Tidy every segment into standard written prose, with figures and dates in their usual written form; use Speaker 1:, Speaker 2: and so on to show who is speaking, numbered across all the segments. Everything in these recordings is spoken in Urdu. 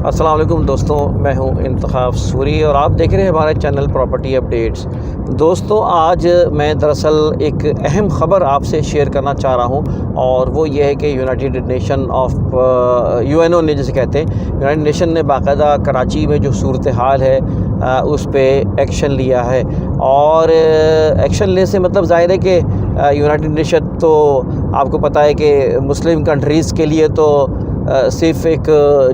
Speaker 1: السلام علیکم دوستوں، میں ہوں انتخاب سوری اور آپ دیکھ رہے ہیں ہمارے چینل پراپرٹی اپڈیٹس۔ دوستوں، آج میں دراصل ایک اہم خبر آپ سے شیئر کرنا چاہ رہا ہوں، اور وہ یہ ہے کہ یونائٹڈ نیشن آف UNO نے جسے کہتے ہیں، یونائٹڈ نیشن نے باقاعدہ کراچی میں جو صورتحال ہے اس پہ ایکشن لیا ہے۔ اور ایکشن لینے سے مطلب ظاہر ہے کہ یونائٹڈ نیشن تو آپ کو پتہ ہے کہ مسلم کنٹریز کے لیے تو صرف ایک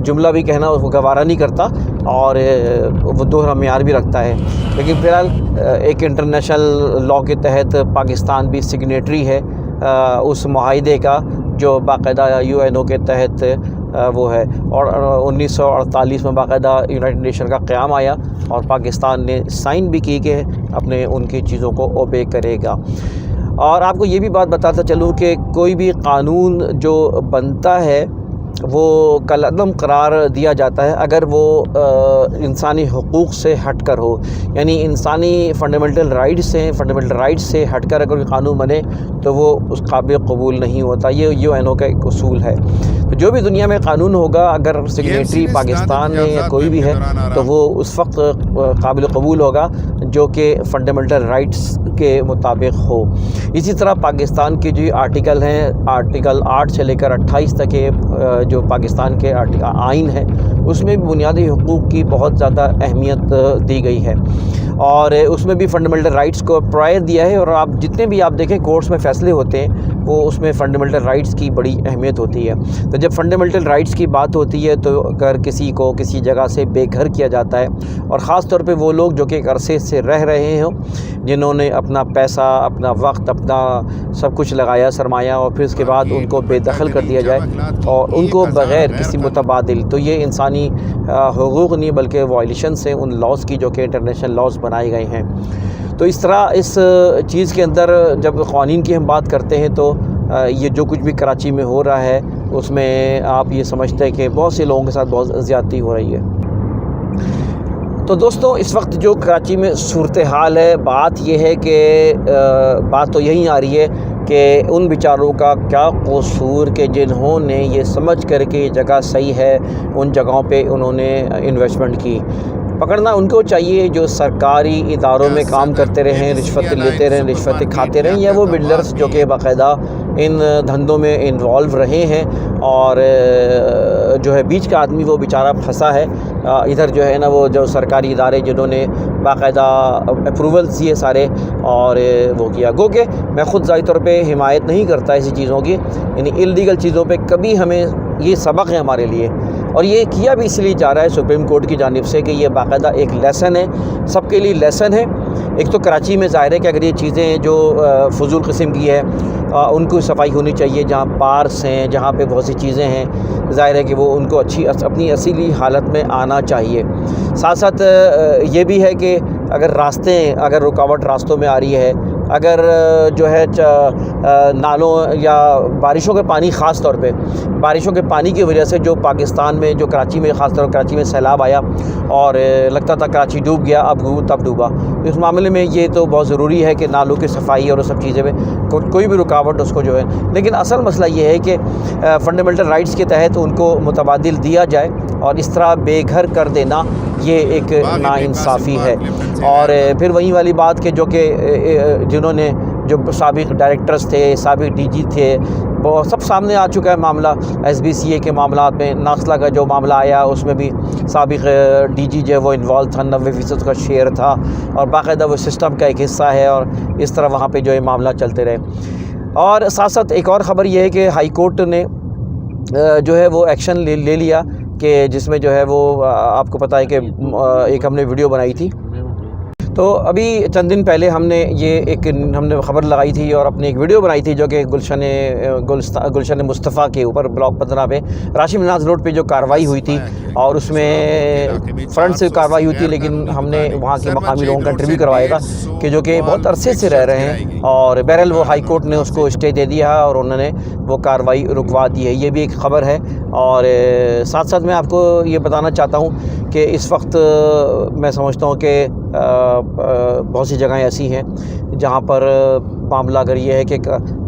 Speaker 1: جملہ بھی کہنا اس کو گوارا نہیں کرتا، اور وہ دوہرا معیار بھی رکھتا ہے۔ لیکن فی الحال ایک انٹرنیشنل لاء کے تحت پاکستان بھی سگنیٹری ہے اس معاہدے کا جو باقاعدہ UNO کے تحت وہ ہے، اور 1948 میں باقاعدہ یونائٹڈ نیشن کا قیام آیا اور پاکستان نے سائن بھی کی کہ اپنے ان کی چیزوں کو اوبے کرے گا۔ اور آپ کو یہ بھی بات بتاتا چلوں کہ کوئی بھی قانون جو بنتا ہے وہ کالعدم قرار دیا جاتا ہے اگر وہ انسانی حقوق سے ہٹ کر ہو، یعنی انسانی فنڈامنٹل رائٹس سے ہٹ کر اگر کوئی قانون بنے تو وہ اس قابل قبول نہیں ہوتا۔ یہ UNO کا ایک اصول ہے۔ تو جو بھی دنیا میں قانون ہوگا اگر سگنیٹری پاکستان ہے یا کوئی بھی ہے تو وہ اس وقت قابل قبول ہوگا جو کہ فنڈامنٹل رائٹس کے مطابق ہو۔ اسی طرح پاکستان کے جو آرٹیکل ہیں، آرٹیکل 8 سے لے کر 28 تک کے جو پاکستان کے آئین ہے اس میں بنیادی حقوق کی بہت زیادہ اہمیت دی گئی ہے، اور اس میں بھی فنڈامنٹل رائٹس کو پرائر دیا ہے۔ اور آپ جتنے بھی آپ دیکھیں کورٹس میں فیصلے ہوتے ہیں وہ اس میں فنڈامنٹل رائٹس کی بڑی اہمیت ہوتی ہے۔ تو جب فنڈامنٹل رائٹس کی بات ہوتی ہے تو اگر کسی کو کسی جگہ سے بے گھر کیا جاتا ہے، اور خاص طور پہ وہ لوگ جو کہ ایک عرصے سے رہ رہے ہوں، جنہوں نے اپنا پیسہ، اپنا وقت، اپنا سب کچھ لگایا سرمایہ، اور پھر اس کے بعد ان کو بے دخل کر دیا جائے اور ان کو بغیر کسی متبادل، تو یہ انسانی حقوق نہیں بلکہ وائلیشنس ہیں ان لاز کی جو کہ انٹرنیشنل لاز بنائے گئے ہیں۔ تو اس طرح اس چیز کے اندر جب قوانین کی ہم بات کرتے ہیں تو یہ جو کچھ بھی کراچی میں ہو رہا ہے اس میں آپ یہ سمجھتے ہیں کہ بہت سے لوگوں کے ساتھ بہت زیادتی ہو رہی ہے۔ تو دوستوں، اس وقت جو کراچی میں صورتحال ہے، بات یہ ہے کہ بات تو یہی آ رہی ہے کہ ان بیچاروں کا کیا قصور کہ جنہوں نے یہ سمجھ کر کے یہ جگہ صحیح ہے ان جگہوں پہ انہوں نے انویسٹمنٹ کی۔ پکڑنا ان کو چاہیے جو سرکاری اداروں میں کام کرتے رہیں، رشوت لیتے رہیں، رشوت کھاتے رہیں، یا وہ بلڈرز جو کہ باقاعدہ ان دھندوں میں انوالو رہے ہیں، اور جو ہے بیچ کا آدمی وہ بیچارہ پھنسا ہے۔ ادھر جو ہے نا وہ جو سرکاری ادارے جنہوں نے باقاعدہ اپروولز دیے سارے اور وہ کیا، گو کہ میں خود ذاتی طور پہ حمایت نہیں کرتا ایسی چیزوں کی، یعنی اللیگل چیزوں پہ کبھی ہمیں یہ سبق ہے ہمارے لیے، اور یہ کیا بھی اس لیے جا رہا ہے سپریم کورٹ کی جانب سے کہ یہ باقاعدہ ایک لیسن ہے، سب کے لیے لیسن ہے۔ ایک تو کراچی میں ظاہر ہے کہ اگر یہ چیزیں جو فضول قسم کی ہے ان کو صفائی ہونی چاہیے، جہاں پارکس ہیں، جہاں پہ بہت سی چیزیں ہیں، ظاہر ہے کہ وہ ان کو اپنی اصلی حالت میں آنا چاہیے۔ ساتھ ساتھ یہ بھی ہے کہ اگر رکاوٹ راستوں میں آ رہی ہے، اگر جو ہے نالوں یا بارشوں کے پانی، خاص طور پہ بارشوں کے پانی کی وجہ سے جو پاکستان میں جو کراچی میں خاص طور پر کراچی میں سیلاب آیا اور لگتا تھا کراچی ڈوب گیا، اب تب ڈوبا، اس معاملے میں یہ تو بہت ضروری ہے کہ نالوں کی صفائی اور سب چیزیں میں کوئی بھی رکاوٹ اس کو جو ہے، لیکن اصل مسئلہ یہ ہے کہ فنڈامنٹل رائٹس کے تحت ان کو متبادل دیا جائے، اور اس طرح بے گھر کر دینا یہ ایک ناانصافی ہے۔ اور پھر وہی والی بات کہ جو کہ جنہوں نے جو سابق ڈائریکٹرز تھے، سابق DG تھے، وہ سب سامنے آ چکا ہے معاملہ۔ SBCA کے معاملات میں ناخلا کا جو معاملہ آیا اس میں بھی سابق DG جو ہے وہ انوالو تھا، 90% کا شیئر تھا، اور باقاعدہ وہ سسٹم کا ایک حصہ ہے، اور اس طرح وہاں پہ جو ہے معاملہ چلتے رہے۔ اور ساتھ ساتھ ایک اور خبر یہ ہے کہ ہائی کورٹ نے جو ہے وہ ایکشن لے لیا کہ جس میں جو ہے وہ آپ کو پتہ ہے کہ ایک ہم نے ویڈیو بنائی تھی، تو ابھی چند دن پہلے ہم نے خبر لگائی تھی اور اپنی ایک ویڈیو بنائی تھی جو کہ گلشن مصطفیٰ کے اوپر بلاک 15 پہ راشد مناز روڈ پہ جو کارروائی ہوئی تھی، اور اس میں فرنٹ سے کارروائی ہوئی تھی، لیکن ہم نے وہاں کے مقامی لوگوں کا انٹرویو کروایا تھا کہ جو کہ بہت عرصے سے رہ رہے ہیں، اور بہرحال وہ ہائی کورٹ نے اس کو اسٹے دے دیا اور انہوں نے وہ کارروائی رکوا دی ہے۔ یہ بھی ایک خبر ہے۔ اور ساتھ ساتھ میں آپ کو یہ بتانا چاہتا ہوں کہ اس وقت میں سمجھتا ہوں کہ بہت سی جگہیں ایسی ہیں جہاں پر معاملہ اگر یہ ہے کہ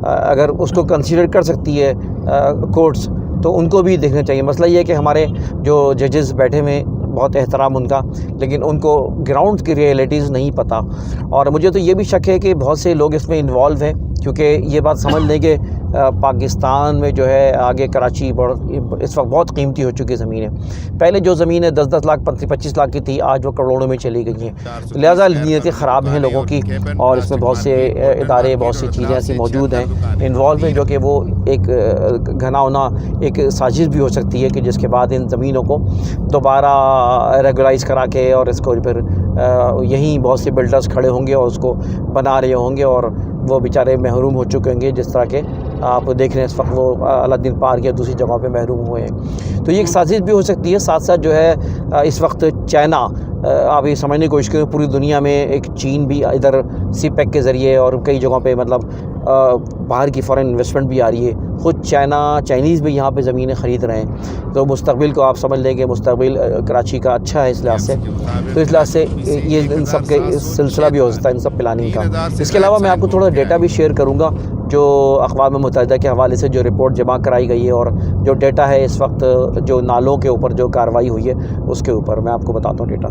Speaker 1: اگر اس کو کنسیڈر کر سکتی ہے کورٹس تو ان کو بھی دیکھنا چاہیے۔ مسئلہ یہ ہے کہ ہمارے جو ججز بیٹھے ہوئے بہت احترام ان کا، لیکن ان کو گراؤنڈ کی ریئلٹیز نہیں پتہ، اور مجھے تو یہ بھی شک ہے کہ بہت سے لوگ اس میں انوالو ہیں، کیونکہ یہ بات سمجھ لیں کہ پاکستان میں جو ہے آگے کراچی اس وقت بہت قیمتی ہو چکی زمین ہے۔ پہلے جو زمینیں 10-10 لاکھ 25 لاکھ کی تھی، آج وہ کروڑوں میں چلی گئی ہیں، لہٰذا نیتیں خراب ہیں لوگوں کی، اور اس میں بہت سے ادارے، بہت سی چیزیں ایسی موجود ہیں انوالو ہیں، جو کہ وہ ایک گھنا ہونا ایک سازش بھی ہو سکتی ہے کہ جس کے بعد ان زمینوں کو دوبارہ ریگولائز کرا کے اور اس کو پھر یہیں بہت سے بلڈرز کھڑے ہوں گے اور اس کو بنا رہے ہوں گے، اور وہ بیچارے محروم ہو چکے ہوں گے، جس طرح کہ آپ دیکھ رہے ہیں اس وقت وہ الدین پارک یا دوسری جگہوں پہ محروم ہوئے ہیں۔ تو یہ ایک سازش بھی ہو سکتی ہے۔ ساتھ ساتھ جو ہے اس وقت چائنا، آپ یہ سمجھنے کی کوشش کریں پوری دنیا میں ایک چین بھی ادھر سی پیک کے ذریعے اور کئی جگہوں پہ مطلب باہر کی فارن انویسٹمنٹ بھی آ رہی ہے، خود چائنیز بھی یہاں پہ زمینیں خرید رہے ہیں۔ تو مستقبل کو آپ سمجھ لیں کہ مستقبل کراچی کا اچھا ہے اس لحاظ سے، تو اس لحاظ سے یہ ان سب کے سلسلہ بھی ہو سکتا ہے ان سب پلاننگ کا۔ اس کے علاوہ میں آپ کو تھوڑا ڈیٹا بھی شیئر کروں گا جو اقوام متحدہ کے حوالے سے جو رپورٹ جمع کرائی گئی ہے، اور جو ڈیٹا ہے اس وقت جو نالوں کے اوپر جو کارروائی ہوئی ہے اس کے اوپر میں آپ کو بتاتا ہوں ڈیٹا۔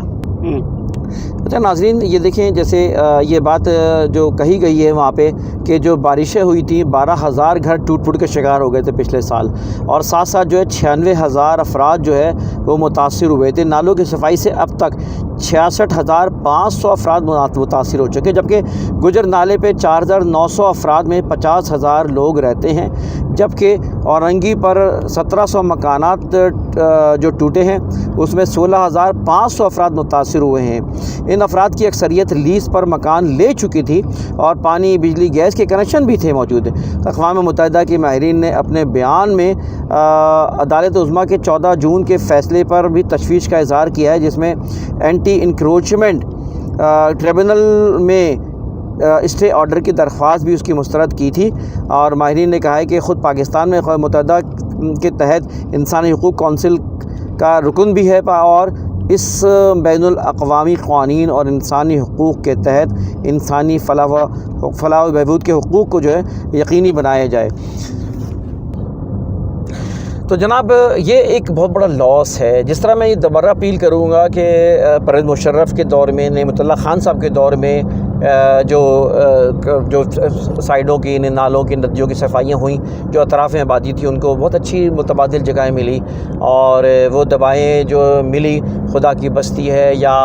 Speaker 1: اچھا ناظرین، یہ دیکھیں جیسے یہ بات جو کہی گئی ہے وہاں پہ کہ جو بارشیں ہوئی تھیں 12,000 گھر ٹوٹ پھوٹ کے شکار ہو گئے تھے پچھلے سال، اور ساتھ ساتھ جو ہے 96,000 افراد جو ہے وہ متاثر ہوئے تھے۔ نالوں کی صفائی سے اب تک 66,500 افراد متاثر ہو چکے، جبکہ گجر نالے پہ 4,900 افراد میں 50,000 لوگ رہتے ہیں، جبکہ اورنگی پر 1,700 مکانات جو ٹوٹے ہیں اس میں 16,500 افراد متاثر ہوئے ہیں۔ ان افراد کی اکثریت لیز پر مکان لے چکی تھی اور پانی، بجلی، گیس کے کنیکشن بھی تھے موجود۔ اقوام متحدہ کے ماہرین نے اپنے بیان میں عدالت عظمیٰ کے 14 جون کے فیصلے پر بھی تشویش کا اظہار کیا ہے، جس میں اینٹی انکروچمنٹ ٹریبونل میں اسٹے آرڈر کی درخواست بھی اس کی مسترد کی تھی، اور ماہرین نے کہا ہے کہ خود پاکستان میں اقوام متحدہ کے تحت انسانی حقوق کونسل کا رکن بھی ہے، اور اس بین الاقوامی قوانین اور انسانی حقوق کے تحت انسانی فلاح و بہبود کے حقوق کو جو ہے یقینی بنایا جائے۔ تو جناب یہ ایک بہت بڑا لاس ہے۔ جس طرح میں یہ دوبارہ اپیل کروں گا کہ پرویز مشرف کے دور میں، نعمت اللہ خان صاحب کے دور میں جو سائڈوں کی، نالوں کی، ندیوں کی صفائیاں ہوئیں، جو اطراف آبادی تھی ان کو بہت اچھی متبادل جگہیں ملی، اور وہ دوائیں جو ملی خدا کی بستی ہے یا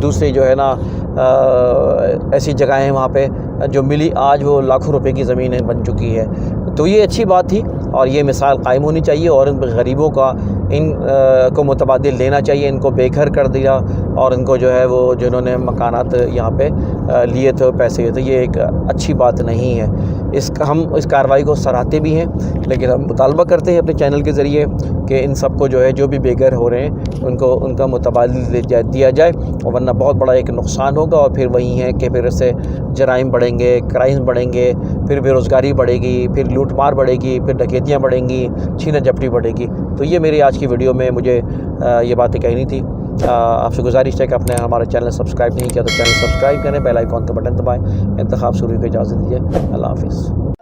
Speaker 1: دوسری جو ہے نا ایسی جگہیں وہاں پہ جو ملی، آج وہ لاکھوں روپے کی زمینیں بن چکی ہے۔ تو یہ اچھی بات تھی، اور یہ مثال قائم ہونی چاہیے، اور ان غریبوں کا ان کو متبادل لینا چاہیے، ان کو بے گھر کر دیا، اور ان کو جو ہے وہ جنہوں نے مکانات یہاں پہ لیے تھے پیسے، تو یہ ایک اچھی بات نہیں ہے۔ ہم اس کارروائی کو سراہتے بھی ہیں، لیکن ہم مطالبہ کرتے ہیں اپنے چینل کے ذریعے کہ ان سب کو جو ہے جو بھی بے گھر ہو رہے ہیں ان کا متبادل دیا جائے، ورنہ بہت بڑا ایک نقصان ہوگا، اور پھر وہی ہے کہ پھر اس سے جرائم بڑھیں گے، کرائم بڑھیں گے، پھر بے روزگاری بڑھے گی، پھر لوٹ مار بڑھے گی، پھر ڈکیتیاں بڑھیں گی، چھینا جھپٹی بڑھے گی۔ تو یہ میری آج کی ویڈیو میں مجھے یہ باتیں کہنی تھی۔ آپ سے گزارش ہے کہ آپ نے ہمارا چینل سبسکرائب نہیں کیا تو چینل سبسکرائب کریں، بیل آئیکن کا بٹن دبائیں۔ انتخاب سوری کو اجازت دیجیے، اللہ حافظ۔